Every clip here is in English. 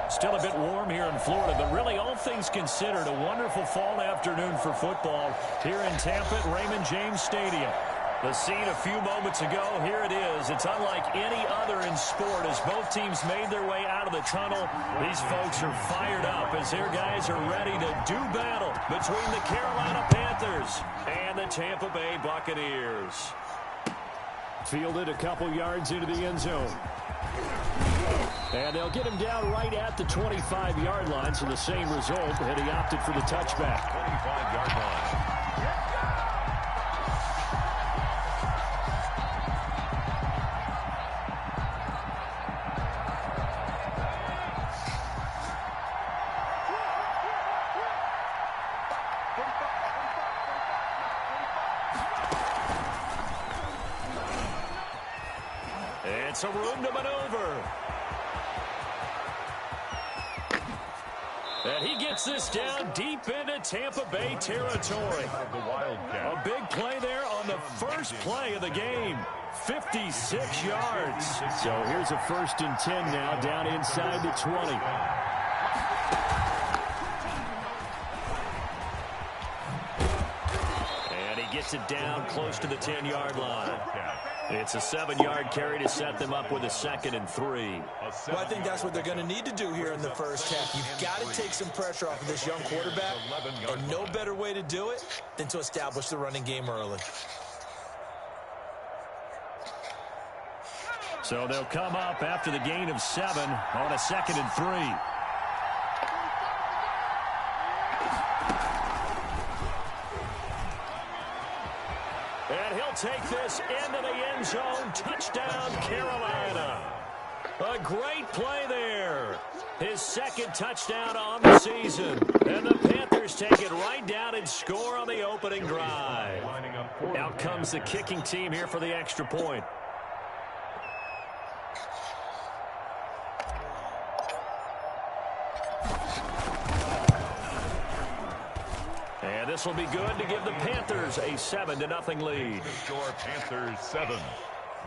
Still a bit warm here in Florida, but really all things considered, a wonderful fall afternoon for football here in Tampa at Raymond James Stadium. The scene a few moments ago, here it is. It's unlike any other in sport as both teams made their way out of the tunnel. These folks are fired up as their guys are ready to do battle between the Carolina Panthers and the Tampa Bay Buccaneers. Fielded a couple yards into the end zone. And they'll get him down right at the 25-yard line, so the same result, and he opted for the touchback. 25-yard line. It's a room to maneuver. And he gets this down deep into Tampa Bay territory. A big play there on the first play of the game. 56 yards. So here's a 1st and 10 now down inside the 20. And he gets it down close to the 10-yard line. It's a 7-yard carry to set them up with a 2nd and 3. Well, I think that's what they're going to need to do here in the first half. You've got to take some pressure off of this young quarterback, and no better way to do it than to establish the running game early. So they'll come up after the gain of 7 on a 2nd and 3. And he'll take this into the end zone. Touchdown, Carolina. A great play there. His 2nd touchdown on the season. And the Panthers take it right down and score on the opening drive. Out comes the kicking team here for the extra point. And this will be good to give the Panthers a 7-0 lead. Score Panthers 7,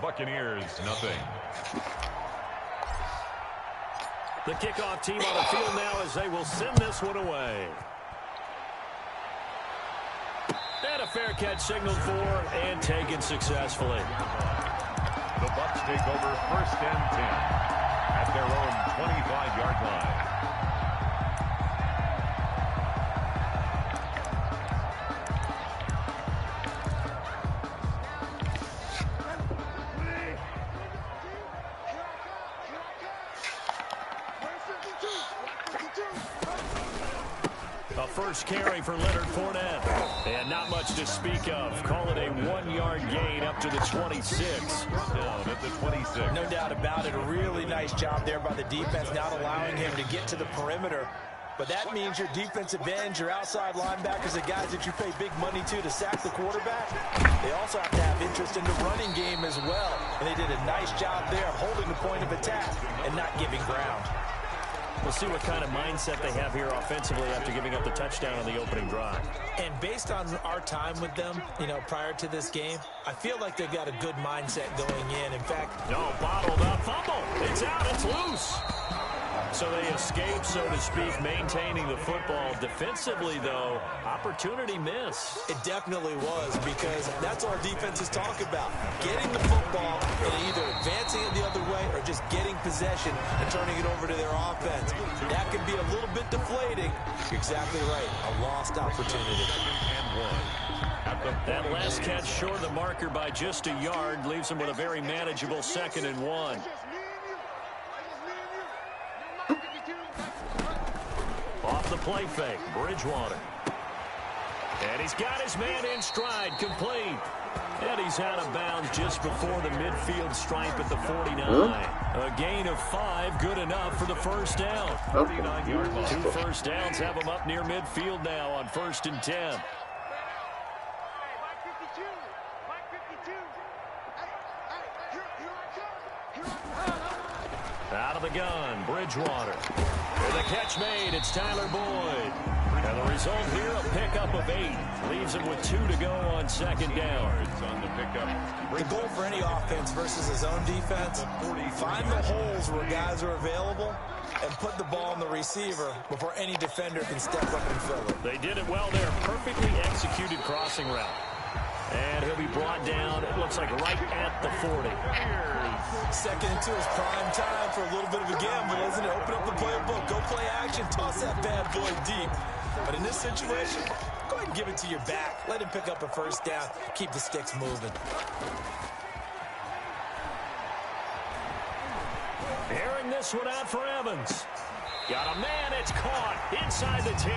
Buccaneers nothing. The kickoff team on the field now as they will send this one away. And a fair catch signaled for and taken successfully. The Bucs take over 1st and 10 at their own 25-yard line. First carry for Leonard Fournette. And not much to speak of. Call it a 1-yard gain up to the 26. Down at the 26. No doubt about it. A really nice job there by the defense, not allowing him to get to the perimeter. But that means your defensive ends, your outside linebackers, the guys that you pay big money to sack the quarterback, they also have to have interest in the running game as well. And they did a nice job there of holding the point of attack and not giving ground. We'll see what kind of mindset they have here offensively after giving up the touchdown on the opening drive. And based on our time with them, prior to this game, I feel like they've got a good mindset going in. In fact, no, bottled up, fumble. It's out, it's loose. So they escape, so to speak, maintaining the football. Defensively, though, opportunity miss. It definitely was, because that's all defenses talk about. Getting the football and either advancing it the other way or just getting possession and turning it over to their offense. That can be a little bit deflating. You're exactly right. A lost opportunity. That last catch short of the marker by just a yard leaves them with a very manageable 2nd and 1. Off the play fake, Bridgewater. And he's got his man in stride, complete. And he's out of bounds just before the midfield stripe at the 49. A gain of 5, good enough for the first down. 39-yard line. 2 first downs have him up near midfield now on 1st and 10. Out of the gun, Bridgewater. With a catch made, it's Tyler Boyd. And the result here, a pickup of 8. Leaves him with 2 to go on second down. On the pickup. The goal for any offense versus his own defense, find the holes where guys are available and put the ball on the receiver before any defender can step up and fill it. They did it well there. Perfectly executed crossing route. And he'll be brought down, it looks like right at the 40. Second into his prime time for a little bit of a gamble, isn't it? Open up the playbook, go play action, toss that bad boy deep. But in this situation, go ahead and give it to your back. Let him pick up a first down, keep the sticks moving. Airing this one out for Evans. Got a man, it's caught inside the 10.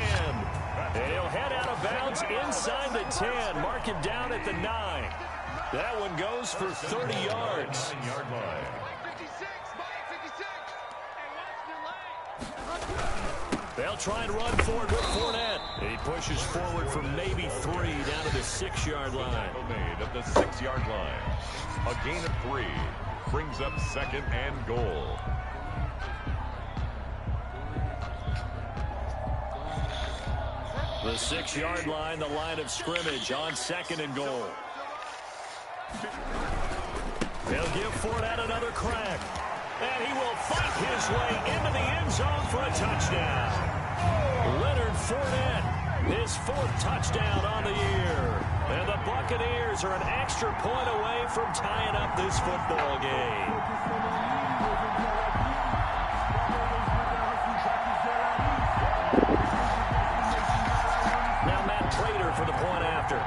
And he'll head out of bounds inside the 10. Mark him down at the 9. That one goes for 30 yards. 9-yard line. They'll try and run forward with Fournette. He pushes forward for maybe 3 down to the 6-yard line. Made at the 6-yard line. A gain of 3 brings up second and goal. The 6-yard line, the line of scrimmage on second and goal. They'll give Fournette another crack. And he will fight his way into the end zone for a touchdown. Leonard Fournette, his 4th touchdown on the year. And the Buccaneers are an extra point away from tying up this football game. Now Matt Prater for the point after.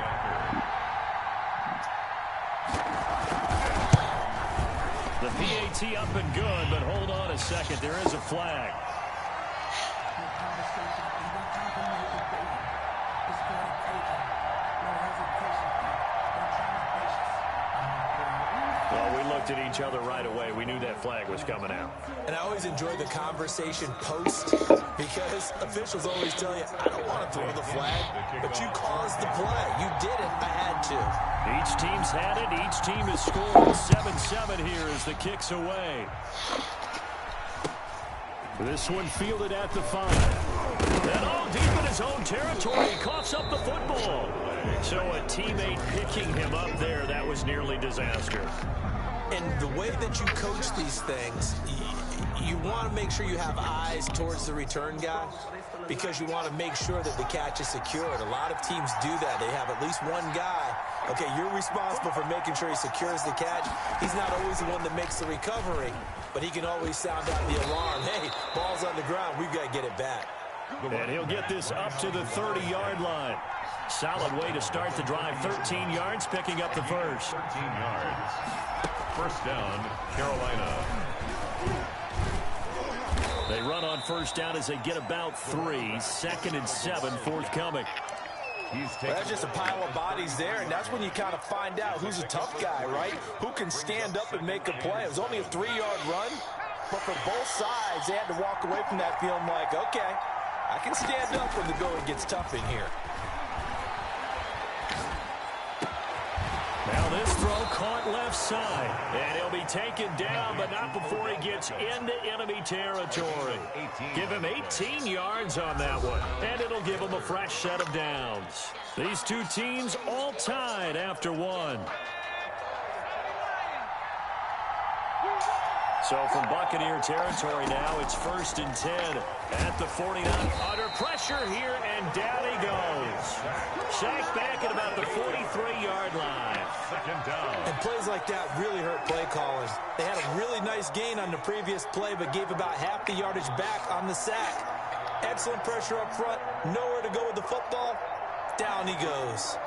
The PAT up and good, but hold on a second. There is a flag. Well, we looked at each other right away. We knew that flag was coming out. And I always enjoy the conversation post because officials always tell you, I don't want to throw the flag, but you caused the play. You did it. I had to. Each team's had it. Each team has scored. 7-7 here as the kick's away. This one fielded at the 5. And deep in his own territory, coughs up the football. So a teammate picking him up there, that was nearly disaster. And the way that you coach these things, you want to make sure you have eyes towards the return guy because you want to make sure that the catch is secured. A lot of teams do that. They have at least one guy. Okay, you're responsible for making sure he secures the catch. He's not always the one that makes the recovery, but he can always sound out the alarm. Hey, ball's on the ground. We've got to get it back. And he'll get this up to the 30-yard line. Solid way to start the drive. 13 yards, picking up the first. 13 yards. First down, Carolina. They run on first down as they get about 3. 2nd and 7 forthcoming. Well, that's just a pile of bodies there, and that's when you kind of find out who's a tough guy, right? Who can stand up and make a play. It was only a 3-yard run, but for both sides, they had to walk away from that feeling like, okay, I can stand up when the going gets tough in here. Now this throw caught left side, and he'll be taken down, but not before he gets into enemy territory. Give him 18 yards on that one, and it'll give him a fresh set of downs. These two teams all tied after 1. So from Buccaneer territory now, it's 1st and 10 at the 49. Under pressure here, and down he goes. Sacked back at about the 43-yard line. Second down. And plays like that really hurt play calling. They had a really nice gain on the previous play, but gave about half the yardage back on the sack. Excellent pressure up front. Nowhere to go with the football. Down he goes.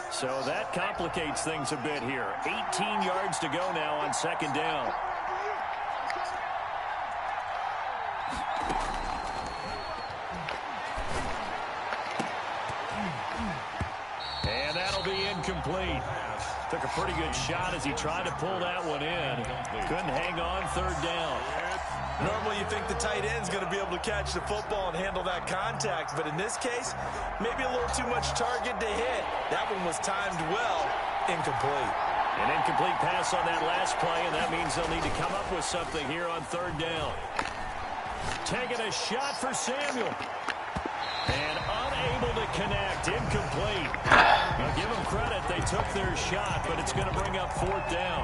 So that complicates things a bit here. 18 yards to go now on second down. And that'll be incomplete. Took a pretty good shot as he tried to pull that one in. Couldn't hang on, 3rd down. Normally you think the tight end's going to be able to catch the football and handle that contact, but in this case, maybe a little too much target to hit. That one was timed well, incomplete. An incomplete pass on that last play, and that means they'll need to come up with something here on third down. Taking a shot for Samuel. And unable to connect. Incomplete. Now give them credit. They took their shot, but it's going to bring up fourth down.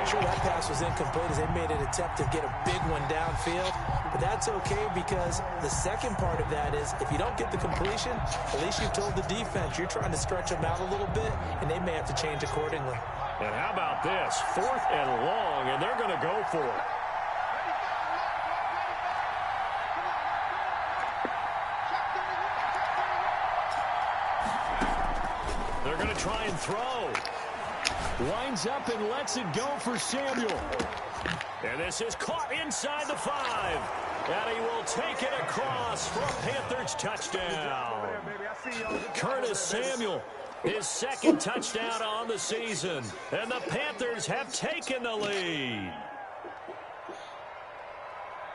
Sure, that pass was incomplete as they made an attempt to get a big one downfield. But that's okay because the second part of that is if you don't get the completion, at least you've told the defense you're trying to stretch them out a little bit, and they may have to change accordingly. And how about this? 4th and long, and they're going to go for it. They're going to try and throw. Winds up and lets it go for Samuel. And this is caught inside the 5. And he will take it across for a Panthers touchdown. Curtis Samuel, his second touchdown on the season. And the Panthers have taken the lead.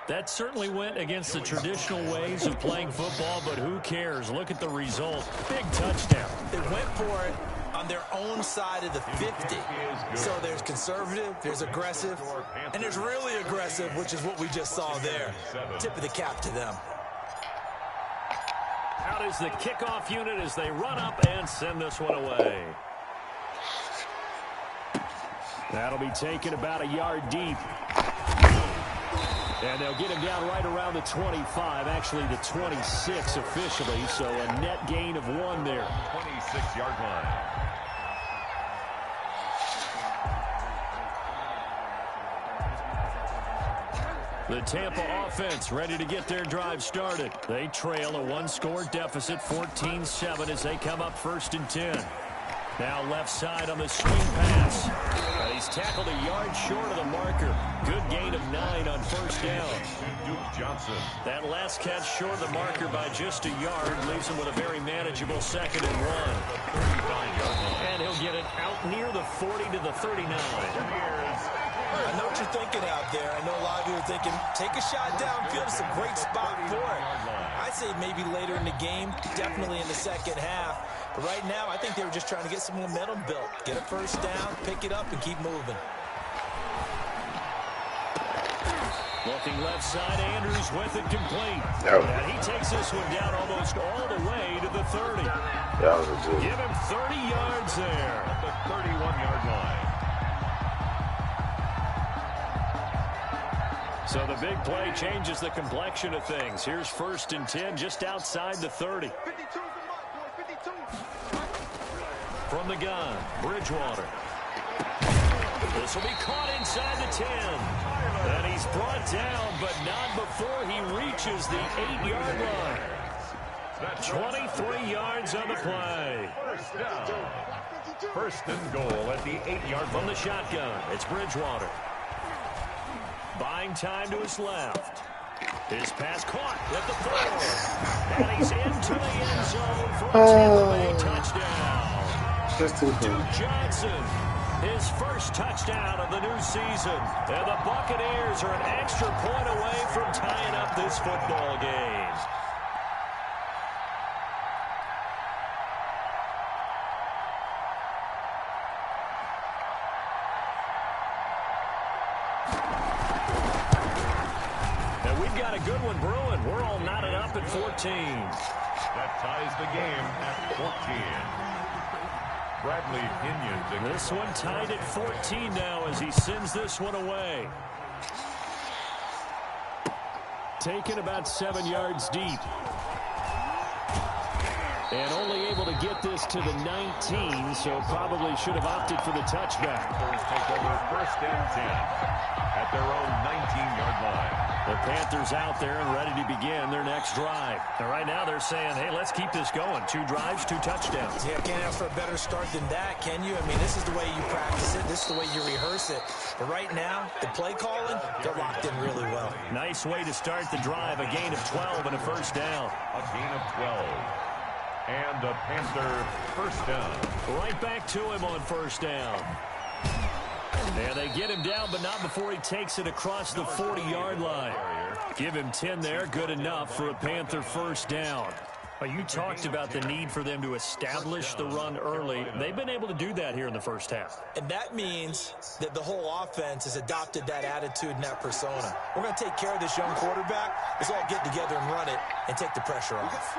That certainly went against the traditional ways of playing football, but who cares? Look at the result. Big touchdown. They went for it on their own side of the 50. So there's conservative, there's aggressive, and there's really aggressive, which is what we just saw there. Tip of the cap to them. Out is the kickoff unit as they run up and send this one away. That'll be taken about a yard deep. And they'll get him down right around the 25, actually the 26 officially, so a net gain of 1 there. 26-yard line. The Tampa offense ready to get their drive started. They trail a 1-score deficit, 14-7 as they come up 1st and 10. Now left side on the swing pass. He's tackled a yard short of the marker. Good gain of 9 on 1st down. Duke Johnson. That last catch short of the marker by just a yard leaves him with a very manageable 2nd and 1. And he'll get it out near the 40 to the 39. I know what you're thinking out there. I know a lot of you are thinking, take a shot downfield. It's a great spot for it. I'd say maybe later in the game, definitely in the second half. But right now, I think they were just trying to get some momentum built. Get a 1st down, pick it up, and keep moving. Looking left side, Andrews with it complete. And he takes this one down almost all the way to the 30. That was a good. Give him 30 yards there. At the 31-yard line. So the big play changes the complexion of things. Here's 1st and 10 just outside the 30. From the gun, Bridgewater. This will be caught inside the 10. And he's brought down, but not before he reaches the 8-yard line. 23 yards on the play. 1st down. 1st and goal at the 8-yard line. From the shotgun, it's Bridgewater. Buying time to his left. His pass caught at the 4. And he's into the end zone for a Tampa Bay touchdown. Duke Johnson, his first touchdown of the new season. And the Buccaneers are an extra point away from tying up this football game. And we've got a good one brewing. We're all knotted up at 14. That ties the game at 14. Bradley Pinion. This one tied at 14 now as he sends this one away. Taken about 7 yards deep. And only able to get this to the 19, so probably should have opted for the touchback. Panthers take over 1st and 10 at their own 19-yard line. The Panthers out there and ready to begin their next drive. And right now they're saying, hey, let's keep this going. 2 drives, 2 touchdowns. Yeah, can't ask for a better start than that, can you? I mean, this is the way you practice it. This is the way you rehearse it. But right now, the play calling, they're locked in really well. Nice way to start the drive. A gain of 12 and a 1st down. A gain of 12. And a Panther 1st down. Right back to him on 1st down. And they get him down, but not before he takes it across the 40-yard line. Give him 10 there. Good enough for a Panther 1st down. Well, you talked about the need for them to establish the run early. They've been able to do that here in the first half. And that means that the whole offense has adopted that attitude and that persona. We're going to take care of this young quarterback. Let's all get together and run it and take the pressure off.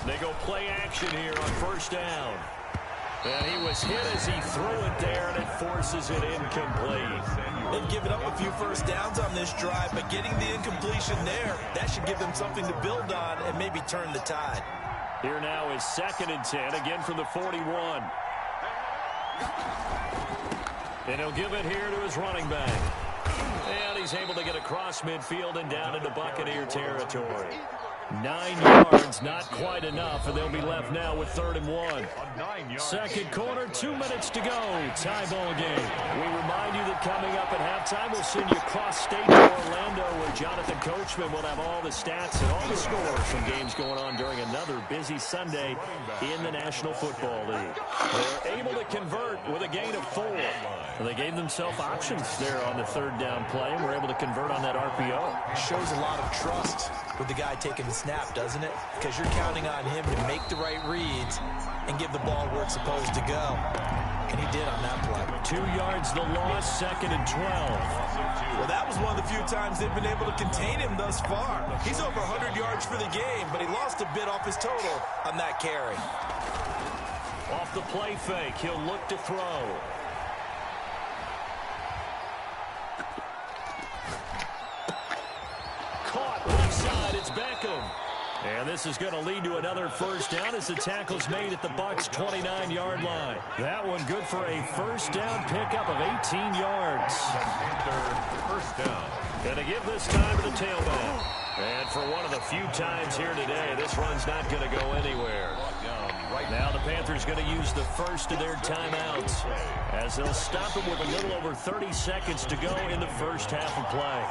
They go play action here on first down. And he was hit as he threw it there, and it forces it incomplete. They've given up a few first downs on this drive, but getting the incompletion there, that should give them something to build on and maybe turn the tide. Here now is 2nd and 10, again from the 41. And he'll give it here to his running back. And he's able to get across midfield and down into Buccaneer territory. 9 yards, not quite enough, and they'll be left now with 3rd and 1. Second quarter, 2 minutes to go. Tie ball game. We remind you that coming up at halftime, we'll send you across state to Orlando, where Jonathan Coachman will have all the stats and all the scores from games going on during another busy Sunday in the National Football League. They're able to convert with a gain of 4. They gave themselves options there on the 3rd down play, and were able to convert on that RPO. Shows a lot of trust with the guy taking the snap, doesn't it? Because you're counting on him to make the right reads and give the ball where it's supposed to go. And he did on that play. 2 yards the loss, 2nd and 12. Well, that was one of the few times they've been able to contain him thus far. He's over 100 yards for the game, but he lost a bit off his total on that carry. Off the play fake, he'll look to throw. Caught right side, it's Beckham. And this is going to lead to another first down as the tackle's made at the Bucs' 29-yard line. That one good for a first down pickup of 18 yards. First down. Going to give this time to the tailback. And for one of the few times here today, this run's not going to go anywhere. Now the Panthers going to use the first of their timeouts as they'll stop it with a little over 30 seconds to go in the first half of play.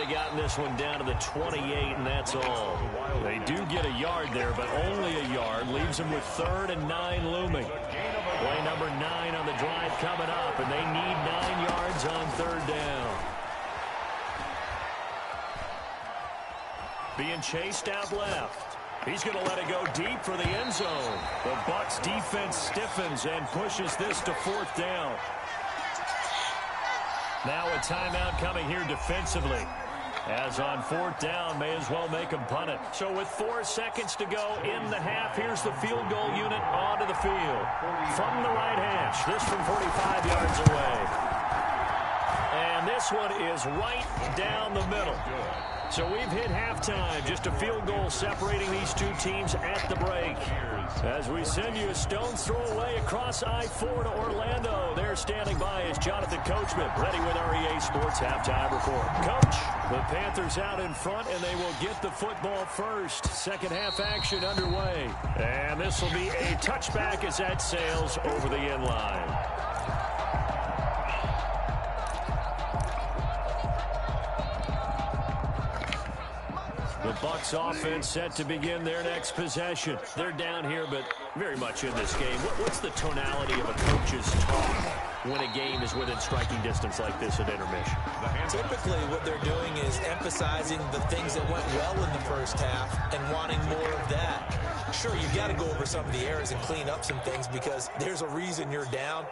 Gotten this one down to the 28, and that's all. They do get a yard there, but only a yard. Leaves them with 3rd and 9 looming. Play number 9 on the drive coming up, and they need 9 yards on 3rd down. Being chased out left. He's going to let it go deep for the end zone. The Bucs defense stiffens and pushes this to 4th down. Now a timeout coming here defensively. As on 4th down, may as well make them punt it. So with 4 seconds to go in the half, here's the field goal unit onto the field. From the right hash, this from 45 yards away. And this one is right down the middle. So we've hit halftime, just a field goal separating these two teams at the break. As we send you a stone's throw away across I-4 to Orlando. There standing by is Jonathan Coachman, ready with our EA Sports halftime report. Coach, the Panthers out in front, and they will get the football first. Second half action underway. And this will be a touchback as that sails over the end line. The Bucs offense set to begin their next possession. They're down here, but very much in this game. What's the tonality of a coach's talk when a game is within striking distance like this at intermission? Typically, what they're doing is emphasizing the things that went well in the first half and wanting more of that. Sure, you've got to go over some of the errors and clean up some things because there's a reason you're down.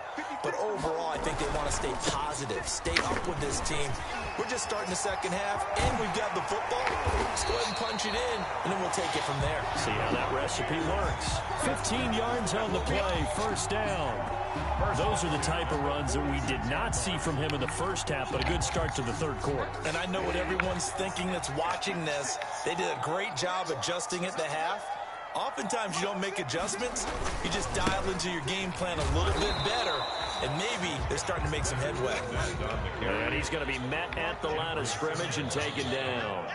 But overall, I think they want to stay positive, stay up with this team. We're just starting the second half, and we've got the football. Let's go ahead and punch it in, and then we'll take it from there. See how that recipe works. 15 yards on the play, first down. Those are the type of runs that we did not see from him in the first half, but a good start to the third quarter. And I know what everyone's thinking that's watching this. They did a great job adjusting at the half. Oftentimes, you don't make adjustments. You just dial into your game plan a little bit better, and maybe they're starting to make some headway. And he's going to be met at the line of scrimmage and taken down.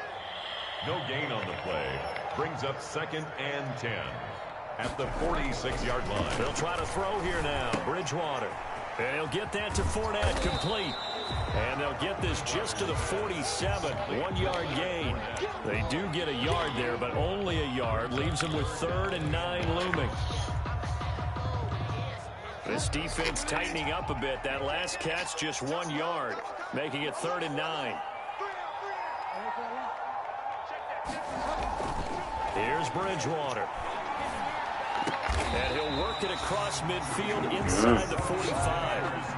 No gain on the play. Brings up 2nd and 10 at the 46-yard line. They'll try to throw here now. Bridgewater. And he'll get that to Fournette, complete. And they'll get this just to the 47, 1-yard gain. They do get a yard there, but only a yard. Leaves them with 3rd and 9 looming. This defense tightening up a bit. That last catch just 1 yard, making it 3rd and 9. Here's Bridgewater. And he'll work it across midfield inside the 45.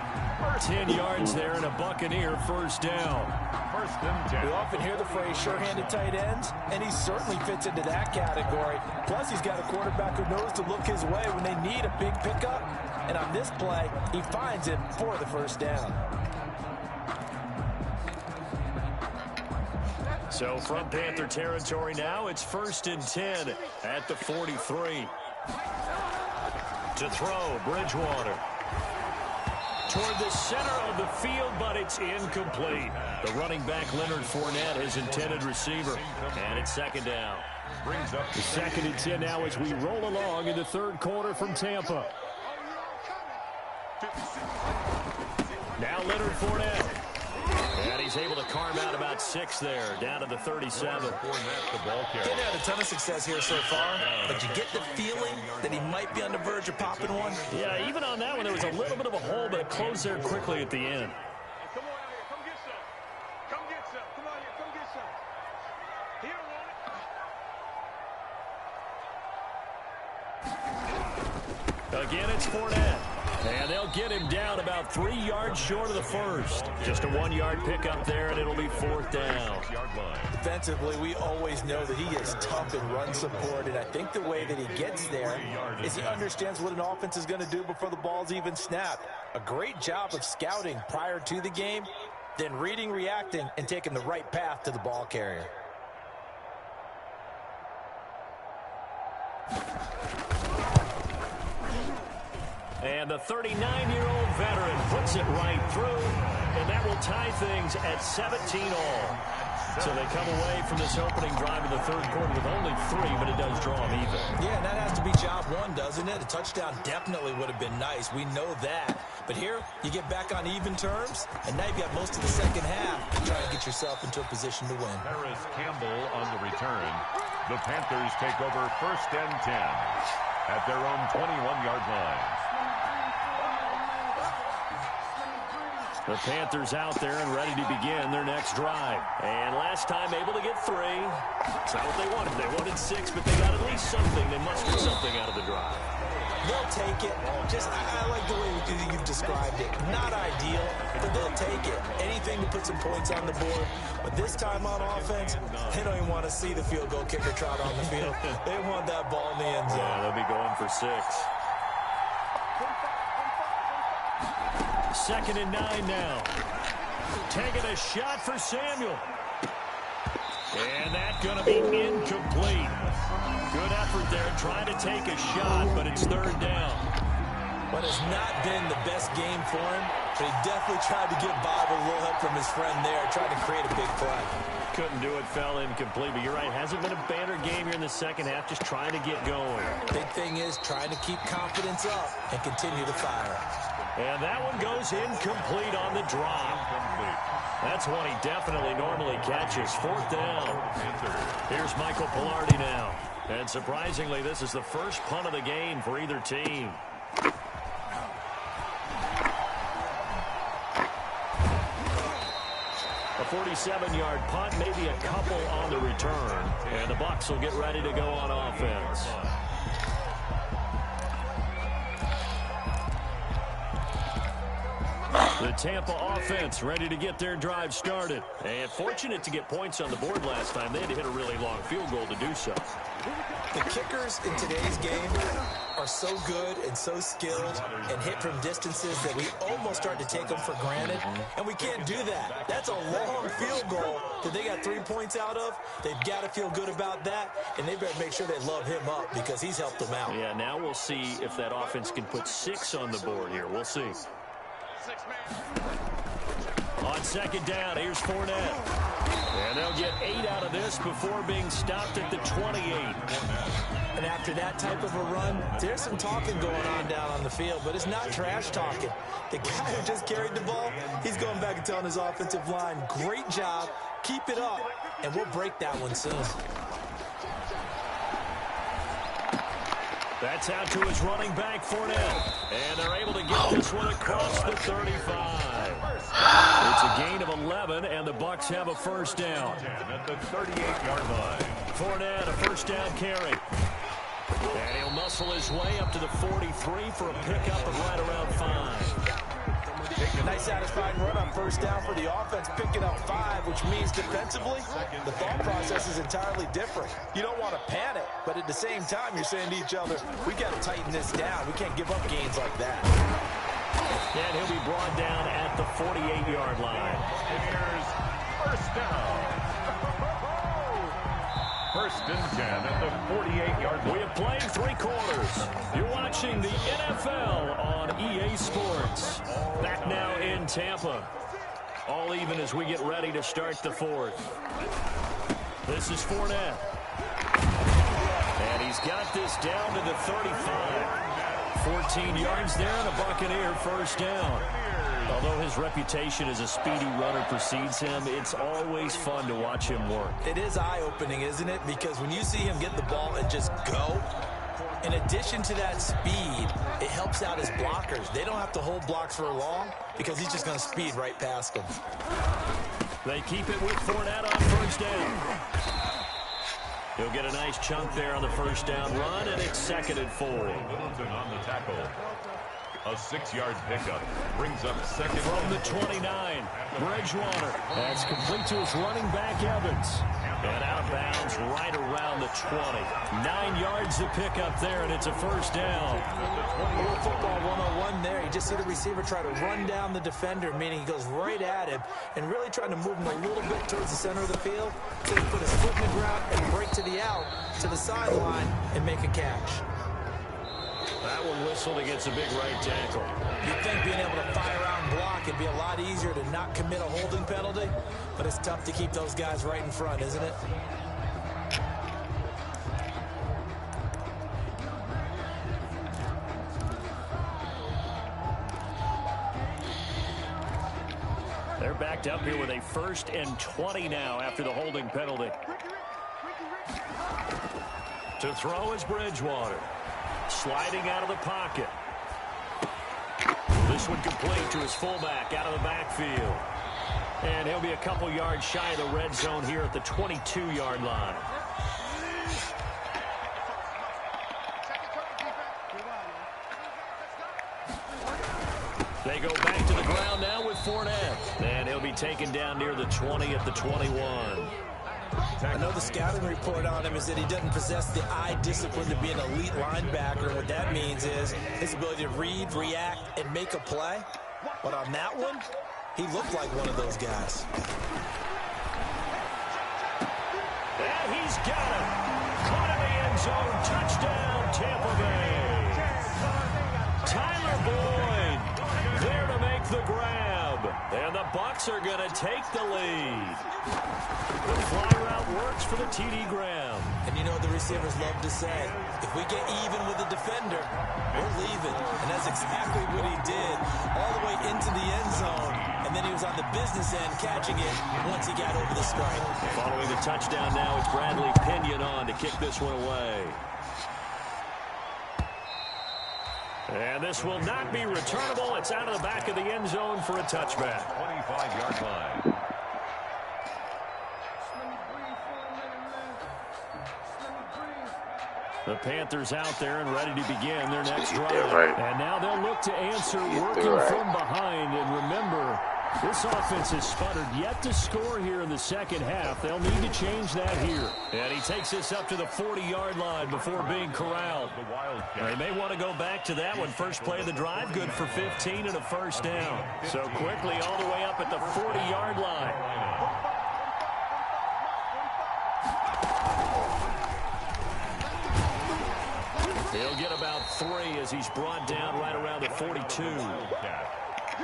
10 yards there and a Buccaneer first down. First and 10. We often hear the phrase sure-handed tight ends, and he certainly fits into that category. Plus, he's got a quarterback who knows to look his way when they need a big pickup. And on this play, he finds it for the first down. So from Panther territory now, it's 1st and 10 at the 43. To throw, Bridgewater. Toward the center of the field, but it's incomplete. The running back, Leonard Fournette, his intended receiver. And it's 2nd down. Brings up the 2nd and 10 now as we roll along in the 3rd quarter from Tampa. Now Leonard Fournette. And he's able to carve out about 6 there, down to the 37. Didn't have a ton of success here so far, but you get the feeling that he might be on the verge of popping one. Yeah, even on that one, there was a little bit of a hole, but it closed there quickly at the end. Come on out here, come get some. Come get some. Come on here, come get some. He don't want it. Again, it's Fournette. And they'll get him down about 3 yards short of the first. Just a 1-yard pickup there, and it'll be 4th down. Defensively, we always know that he is tough in run support, and I think the way that he gets there is he understands what an offense is going to do before the ball's even snapped. A great job of scouting prior to the game, then reading, reacting, and taking the right path to the ball carrier. And the 39-year-old veteran puts it right through, and that will tie things at 17 all. So they come away from this opening drive in the 3rd quarter with only 3, but it does draw them even. Yeah, and that has to be job 1, doesn't it? A touchdown definitely would have been nice. We know that. But here, you get back on even terms, and now you've got most of the second half to try and get yourself into a position to win. Harris Campbell on the return. The Panthers take over 1st and 10 at their own 21-yard line. The Panthers out there and ready to begin their next drive. And last time able to get 3. It's not what they wanted. They wanted 6, but they got at least something. They must get something out of the drive. They'll take it. I like the way you've described it. Not ideal, but they'll take it. Anything to put some points on the board. But this time on offense, they don't even want to see the field goal kicker trot on the field. They want that ball in the end zone. Yeah, they'll be going for 6. 2nd and 9 now. Taking a shot for Samuel. And that's going to be incomplete. Good effort there trying to take a shot, but it's 3rd down. But it's not been the best game for him, but he definitely tried to get by with a little help from his friend there, trying to create a big play. Couldn't do it, fell incomplete, but you're right, hasn't been a banner game here in the second half, just trying to get going. Big thing is trying to keep confidence up and continue to fire. And that one goes incomplete on the drop. That's one he definitely normally catches. 4th down. Here's Michael Pilardi now. And surprisingly, this is the first punt of the game for either team. A 47-yard punt, maybe a couple on the return. And the Bucs will get ready to go on offense. The Tampa offense ready to get their drive started. And fortunate to get points on the board last time. They had to hit a really long field goal to do so. The kickers in today's game are so good and so skilled and hit from distances that we almost start to take them for granted. And we can't do that. That's a long field goal that they got 3 points out of. They've got to feel good about that. And they better make sure they love him up because he's helped them out. Yeah, now we'll see if that offense can put 6 on the board here. We'll see. On 2nd down, here's Fournette. And they'll get 8 out of this before being stopped at the 28. And after that type of a run, there's some talking going on down on the field, but it's not trash talking. The guy who just carried the ball, he's going back and telling his offensive line, great job, keep it up, and we'll break that one soon. That's out to his running back, Fournette. And they're able to get this one across the 35. It's a gain of 11, and the Bucs have a first down. At the 38-yard line. Fournette, a first down carry. And he'll muscle his way up to the 43 for a pickup of right around 5. Nice satisfying run on first down for the offense, picking up 5, which means defensively, the thought process is entirely different. You don't want to panic, but at the same time, you're saying to each other, we got to tighten this down. We can't give up gains like that. And he'll be brought down at the 48-yard line. Here's first down. First and 10 at the 48-yard line. We have played 3 quarters. You're watching the NFL on EA Sports. Back now in Tampa. All even as we get ready to start the 4th. This is Fournette. And he's got this down to the 35. 14 yards there and a Buccaneer first down. Although his reputation as a speedy runner precedes him, it's always fun to watch him work. It is eye-opening, isn't it? Because when you see him get the ball and just go, in addition to that speed, it helps out his blockers. They don't have to hold blocks for long because he's just going to speed right past them. They keep it with Fournette on first down. He'll get a nice chunk there on the first down run, and it's 2nd and 4. Middleton on the tackle. A 6-yard pickup brings up second. From the 29, Bridgewater. That's complete to his running back, Evans. And out of bounds right around the 20. 9 yards to pick up there, and it's a first down. A little football 101 there. You just see the receiver try to run down the defender, meaning he goes right at him and really trying to move him a little bit towards the center of the field. So he put his foot in the ground and break to the out, to the sideline, and make a catch. That one whistled against a big right tackle. You'd think being able to fire out and block would be a lot easier to not commit a holding penalty, but it's tough to keep those guys right in front, isn't it? They're backed up here with a 1st and 20 now after the holding penalty. To throw is Bridgewater. Sliding out of the pocket. This one complete to his fullback out of the backfield. And he'll be a couple yards shy of the red zone here at the 22-yard line. They go back to the ground now with Fournette. And he'll be taken down near the 20 at the 21. I know the scouting report on him is that he doesn't possess the eye discipline to be an elite linebacker. And what that means is his ability to read, react, and make a play. But on that one, he looked like one of those guys. And he's got it. Caught in the end zone. Touchdown, Tampa Bay. Tyler Boyd there to make the grab. And the Bucs are going to take the lead. The fly route works for the TD Graham. And you know what the receivers love to say? If we get even with the defender, we're leaving. And that's exactly what he did all the way into the end zone. And then he was on the business end catching it once he got over the stripe. Following the touchdown now, it's Bradley Pinion on to kick this one away. And this will not be returnable. It's out of the back of the end zone for a touchback. 25-yard line. The Panthers out there and ready to begin their next drive. Right. And now they'll look to answer working from behind. And remember, this offense has sputtered yet to score here in the second half. They'll need to change that here. And he takes this up to the 40-yard line before being corralled. They may want to go back to that one. First play of the drive, good for 15 and a first down. So quickly all the way up at the 40-yard line. He'll get about 3 as he's brought down right around the 42.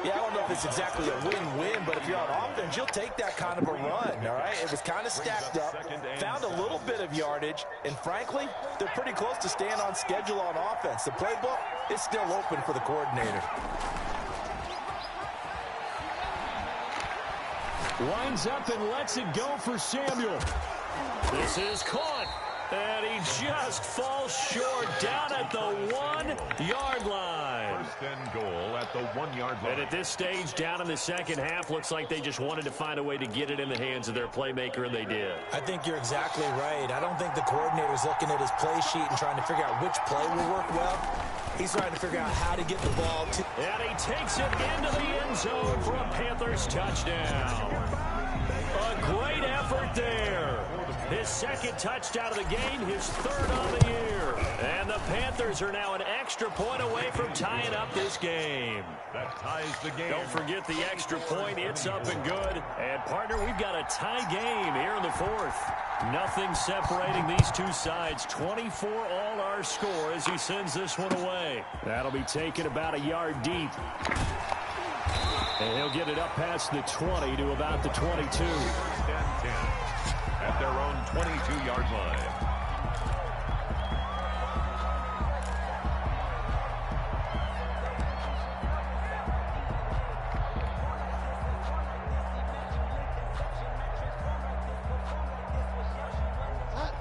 Yeah, I don't know if it's exactly a win-win, but if you're on offense, you'll take that kind of a run, all right? It was kind of stacked up, found a little bit of yardage, and frankly, they're pretty close to staying on schedule on offense. The playbook is still open for the coordinator. Winds up and lets it go for Samuel. This is caught. And he just falls short down at the 1-yard line. First and goal at the 1-yard line. And at this stage, down in the second half, looks like they just wanted to find a way to get it in the hands of their playmaker, and they did. I think you're exactly right. I don't think the coordinator's looking at his play sheet and trying to figure out which play will work well. He's trying to figure out how to get the ball to... And he takes it into the end zone for a Panthers touchdown. A great effort there. His second touchdown of the game, his third on the year. And the Panthers are now an extra point away from tying up this game. That ties the game. Don't forget the extra point. It's up and good. And, partner, we've got a tie game here in the fourth. Nothing separating these two sides. 24 all our score as he sends this one away. That'll be taken about a yard deep. And he'll get it up past the 20 to about the 22. First and 10 at their own 22-yard line.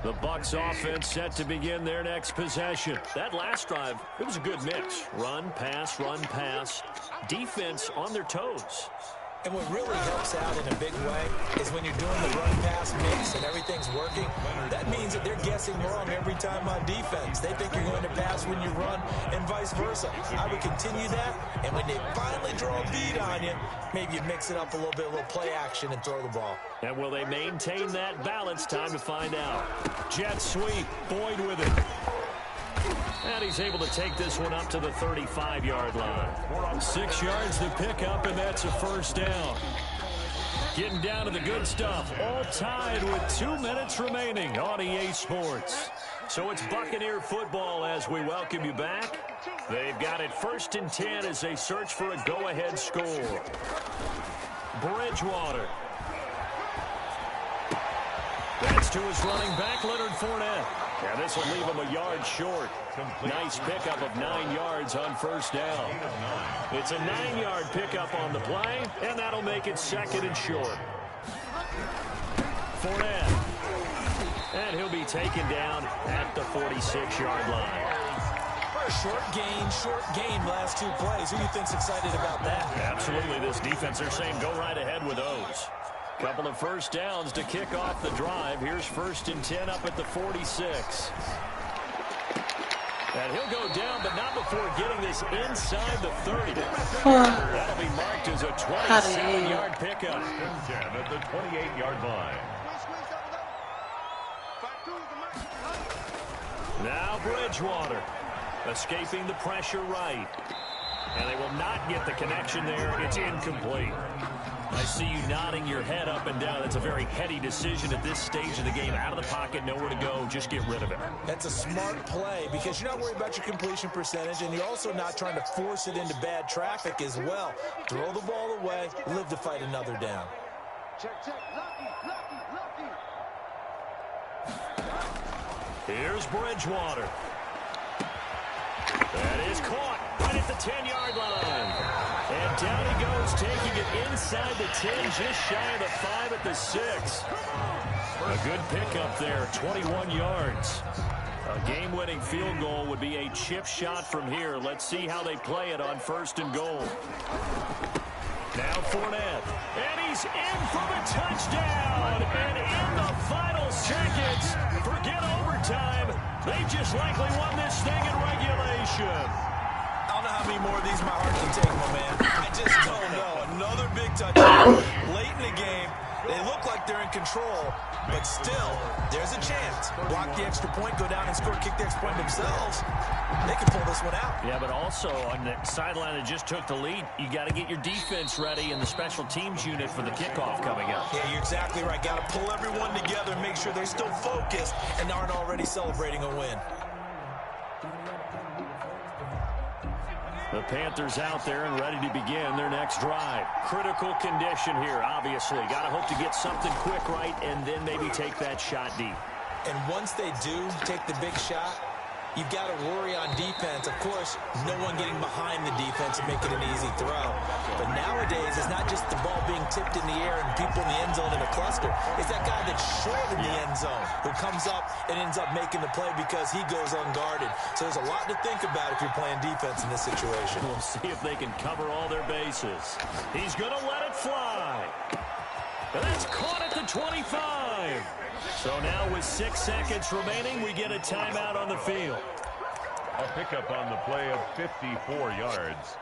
The Bucs offense set to begin their next possession. That last drive, it was a good mix. Run, pass, defense on their toes. And what really helps out in a big way is when you're doing the run-pass mix and everything's working, that means that they're guessing wrong every time on defense. They think you're going to pass when you run and vice versa. I would continue that, and when they finally draw a bead on you, maybe you mix it up a little bit, a little play action, and throw the ball. And will they maintain that balance? Time to find out. Jet sweep, Boyd with it. And he's able to take this one up to the 35-yard line. 6 yards to pick up, and that's a first down. Getting down to the good stuff. All tied with 2 minutes remaining on EA Sports. So it's Buccaneer football as we welcome you back. They've got it 1st and 10 as they search for a go-ahead score. Bridgewater. That's to his running back, Leonard Fournette. Yeah, this will leave him a yard short. Nice pickup of 9 yards on first down. It's a 9-yard pickup on the play, and that'll make it 2nd and short. Fournette. And he'll be taken down at the 46-yard line. Short gain, last 2 plays. Who do you think's excited about that? Absolutely. This defense, they're saying go right ahead with those. Couple of first downs to kick off the drive. Here's 1st and 10 up at the 46. And he'll go down, but not before getting this inside the 30. That'll be marked as a 27-yard pickup. 10 at the 28-yard line. Now Bridgewater escaping the pressure right. And they will not get the connection there. It's incomplete. I see you nodding your head up and down. That's a very heady decision at this stage of the game. Out of the pocket, nowhere to go. Just get rid of it. That's a smart play because you're not worried about your completion percentage, and you're also not trying to force it into bad traffic as well. Throw the ball away, live to fight another down. Check. Lucky. Here's Bridgewater. That is caught right at the 10-yard line. And down he goes, taking it inside the 10, just shy of the 5 at the 6. A good pickup there, 21 yards. A game-winning field goal would be a chip shot from here. Let's see how they play it on 1st and goal. Now Fournette. And he's in for the touchdown. And in the final seconds, forget overtime. They just likely won this thing in regulation. I don't know how many more of these my heart can take, my man. I just don't know. Another big touchdown late in the game. They look like they're in control, but still, there's a chance. Block the extra point, go down and score, kick the extra point themselves. They can pull this one out. Yeah, but also on the sideline that just took the lead, you got to get your defense ready and the special teams unit for the kickoff coming up. Yeah, you're exactly right. Got to pull everyone together and make sure they're still focused and aren't already celebrating a win. The Panthers out there and ready to begin their next drive. Critical condition here, obviously. Got to hope to get something quick right and then maybe take that shot deep. And once they do take the big shot, you've got to worry on defense. Of course, no one getting behind the defense and making an easy throw. But nowadays, it's not just the ball being tipped in the air and people in the end zone in a cluster. It's that guy that's short in the end zone who comes up and ends up making the play because he goes unguarded. So there's a lot to think about if you're playing defense in this situation. We'll see if they can cover all their bases. He's going to let it fly. And that's caught at the 25. So now with 6 seconds remaining, we get a timeout on the field. A pickup on the play of 54 yards.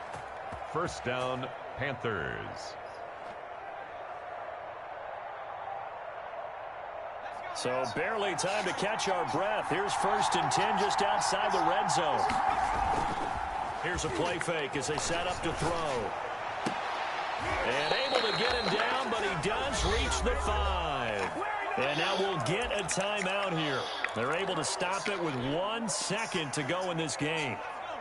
First down, Panthers. So barely time to catch our breath. Here's 1st and 10 just outside the red zone. Here's a play fake as they set up to throw. And able to get him down, but he does reach the 5. And now we'll get a timeout here. They're able to stop it with 1 second to go in this game.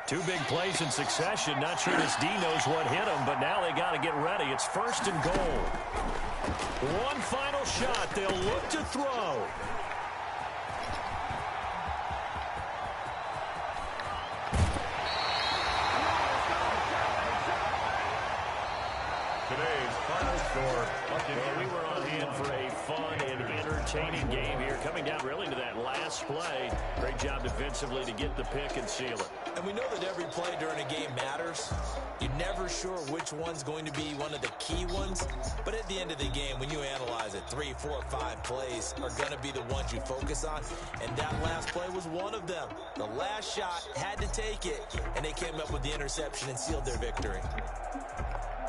2 big plays in succession. Not sure this D knows what hit him, but now they got to get ready. It's 1st and goal. One final shot. They'll look to throw. Today's final score. Well, we were on hand for a fun and entertaining game here. Coming down really to that last play. Great job defensively to get the pick and seal it. And we know that every play during a game matters. You're never sure which one's going to be one of the key ones. But at the end of the game, when you analyze it, 3, 4, 5 plays are going to be the ones you focus on. And that last play was one of them. The last shot had to take it, and they came up with the interception and sealed their victory.